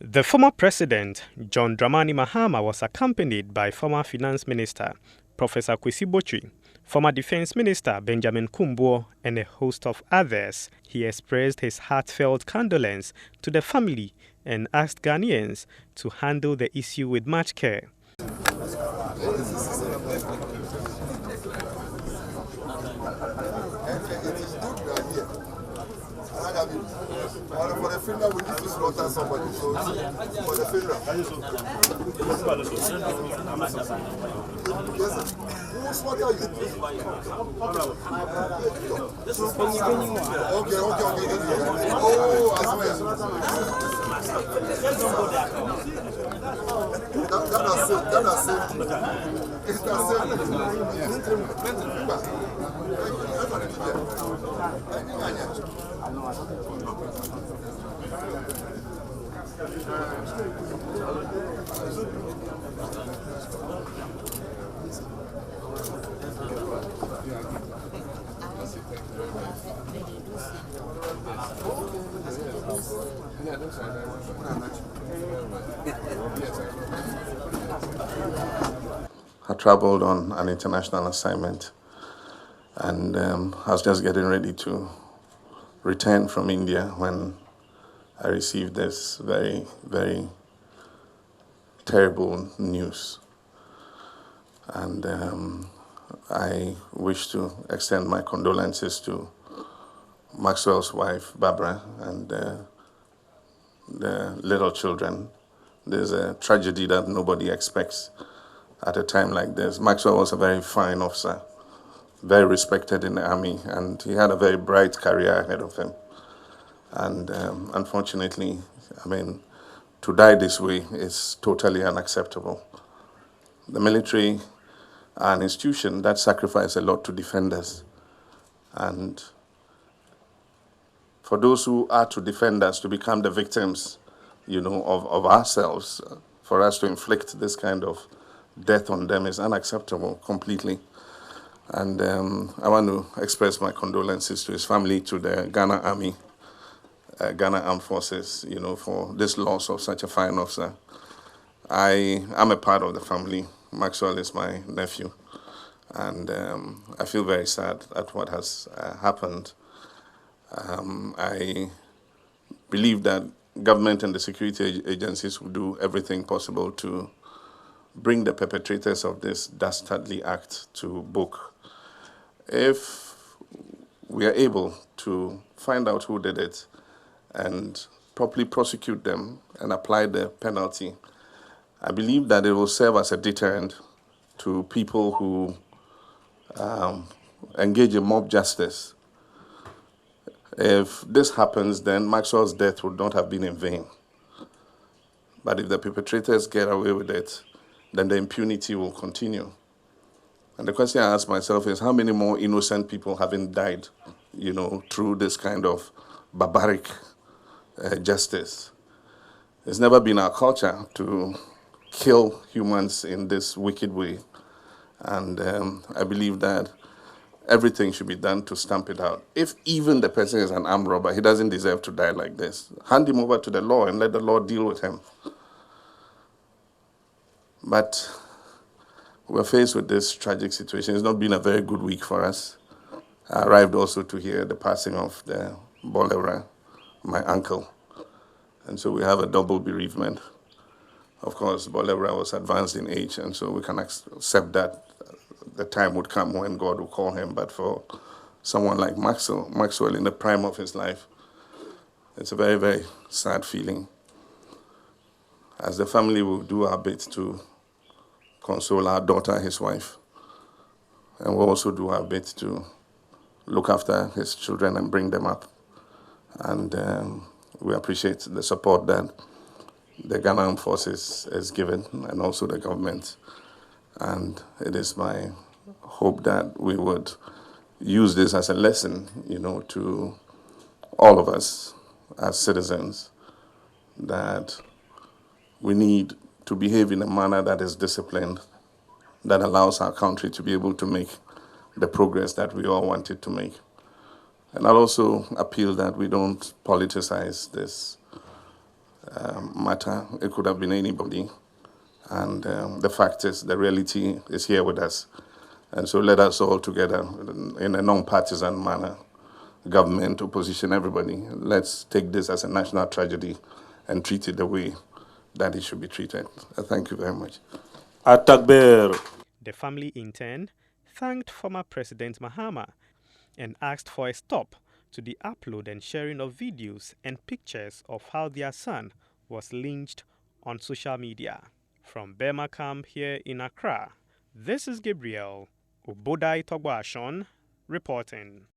The former president, John Dramani Mahama, was accompanied by former finance minister, Professor Kwesi Botchwey, former defense minister, Benjamin Kumbuo, and a host of others. He expressed his heartfelt condolence to the family and asked Ghanaians to handle the issue with much care. For the funeral, we need to slaughter somebody. So, for the funeral. Yes, sir. Who will slaughter you? Okay. Oh, I swear. That's I traveled on an international assignment, and I was just getting ready to return from India when I received this very, very terrible news. And I wish to extend my condolences to Maxwell's wife, Barbara, and the little children. There's a tragedy that nobody expects at a time like this. Maxwell was a very fine officer, very respected in the army, and he had a very bright career ahead of him. And unfortunately, to die this way is totally unacceptable. The military are an institution that sacrifices a lot to defend us. And for those who are to defend us to become the victims, of ourselves, for us to inflict this kind of death on them is unacceptable completely. And I want to express my condolences to his family, to the Ghana Army, Ghana Armed Forces, for this loss of such a fine officer. I am a part of the family. Maxwell is my nephew. And I feel very sad at what has happened. I believe that government and the security agencies will do everything possible to bring the perpetrators of this dastardly act to book. If we are able to find out who did it and properly prosecute them and apply the penalty, I believe that it will serve as a deterrent to people who engage in mob justice. If this happens, then Maxwell's death would not have been in vain. But if the perpetrators get away with it, then the impunity will continue. And the question I ask myself is, how many more innocent people haven't died, through this kind of barbaric justice? It's never been our culture to kill humans in this wicked way. And I believe that everything should be done to stamp it out. If even the person is an armed robber, he doesn't deserve to die like this. Hand him over to the law and let the law deal with him. But we're faced with this tragic situation. It's not been a very good week for us. I arrived also to hear the passing of the Bolera, my uncle. And so we have a double bereavement. Of course, Bolera was advanced in age, and so we can accept that the time would come when God will call him. But for someone like Maxwell in the prime of his life, it's a very, very sad feeling. As the family will do our bit to console our daughter, his wife, and we'll also do our bit to look after his children and bring them up. And we appreciate the support that the Ghana Armed Forces has given, and also the government. And it is my hope that we would use this as a lesson, to all of us as citizens, that we need to behave in a manner that is disciplined, that allows our country to be able to make the progress that we all want it to make. And I'll also appeal that we don't politicize this matter. It could have been anybody. And the fact is, the reality is here with us. And so let us all together, in a non-partisan manner, government, opposition, everybody, let's take this as a national tragedy and treat it the way that it should be treated. Thank you very much. Atakber. The family in turn thanked former President Mahama and asked for a stop to the upload and sharing of videos and pictures of how their son was lynched on social media. From Burma camp here in Accra, this is Gabriel Obodai Togwashon reporting.